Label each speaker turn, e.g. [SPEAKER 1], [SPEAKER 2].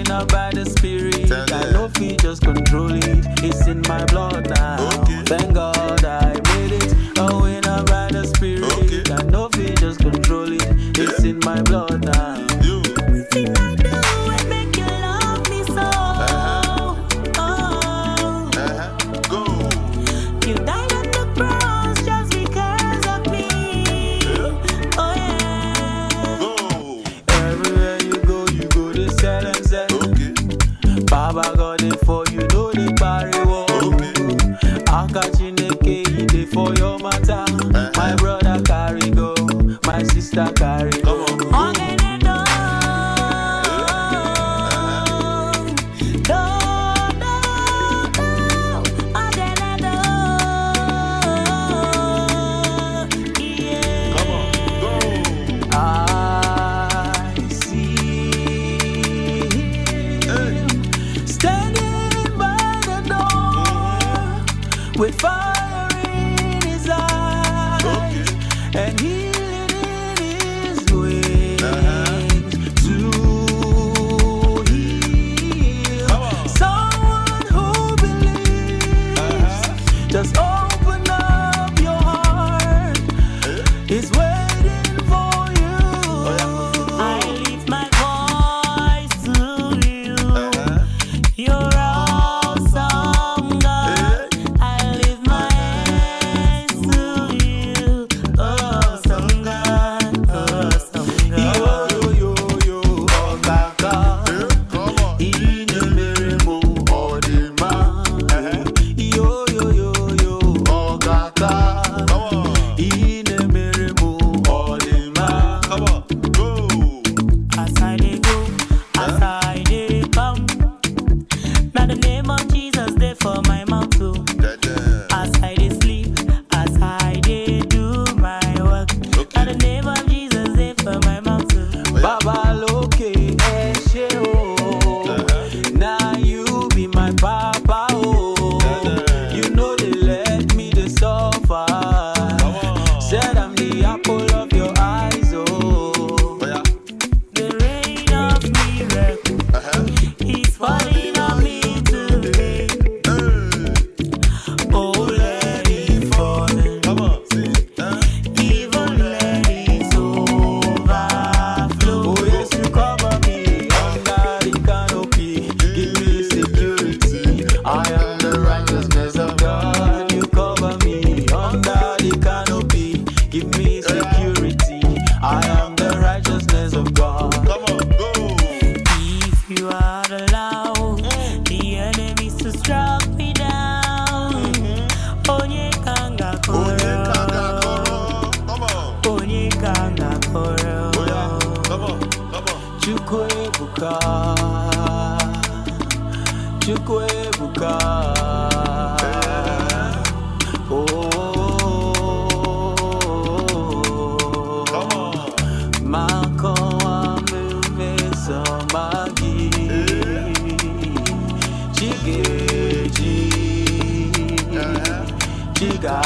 [SPEAKER 1] Going up by the spirit, I know if just control it. It's in my blood now.
[SPEAKER 2] Okay.
[SPEAKER 1] Thank God I made it. Going up by the spirit,
[SPEAKER 2] Okay.
[SPEAKER 1] I know if just control it. It's in my blood now.
[SPEAKER 2] You.
[SPEAKER 3] Everything I do, it make you love me so.
[SPEAKER 2] Go.
[SPEAKER 3] You died on the cross just because of me. Oh yeah.
[SPEAKER 2] Go.
[SPEAKER 1] Everywhere you go to sell and sell.
[SPEAKER 2] Okay.
[SPEAKER 1] Baba got it for you, know the barry wall.
[SPEAKER 2] Okay.
[SPEAKER 1] Akachineke, it for your matter. My brother carry go, my sister carry go.
[SPEAKER 2] Come on.
[SPEAKER 1] With fire in his eyes,
[SPEAKER 2] Okay.
[SPEAKER 1] and healing in his wings to heal someone who believes. Just open up your heart. He's waiting for you.
[SPEAKER 3] I lift my voice to you. You're awesome, God. I lift my hands to you. Awesome God, awesome God.
[SPEAKER 1] Yo, oh kaka.
[SPEAKER 2] Come on.
[SPEAKER 1] Inemeremo odima. Yo, oh kaka.
[SPEAKER 2] Come on.
[SPEAKER 1] Inemeremo odima.
[SPEAKER 2] Come on. Go.
[SPEAKER 3] As I dey go, as I dey come. Now the name of Jesus dey for my mouth too. As I dey sleep, as I dey do my work. Now the name of Jesus dey for my mouth too.
[SPEAKER 1] Baba loke eshe oh. Now you be my papa oh. You know they let me to suffer. Said I'm the apple of your eyes oh.
[SPEAKER 3] The rain of miracle is falling on me today. Oh, let it fall,
[SPEAKER 2] Come on. See.
[SPEAKER 3] even let it overflow.
[SPEAKER 1] Oh yes, you cover me under the canopy. Give me security. I am the righteousness of God. You cover me under the canopy. Give me security. I am the righteousness of God.
[SPEAKER 2] Come on. Go.
[SPEAKER 3] If you are allowed the enemies to strike me down, Onye kanga koro,
[SPEAKER 2] Come on.
[SPEAKER 3] Onye kanga koro.
[SPEAKER 2] Come on. Come on.
[SPEAKER 1] Chukwebuka, Chukwebuka. Oh,
[SPEAKER 2] Come on.
[SPEAKER 1] Mako amume somagi, Chigeji, Chiga.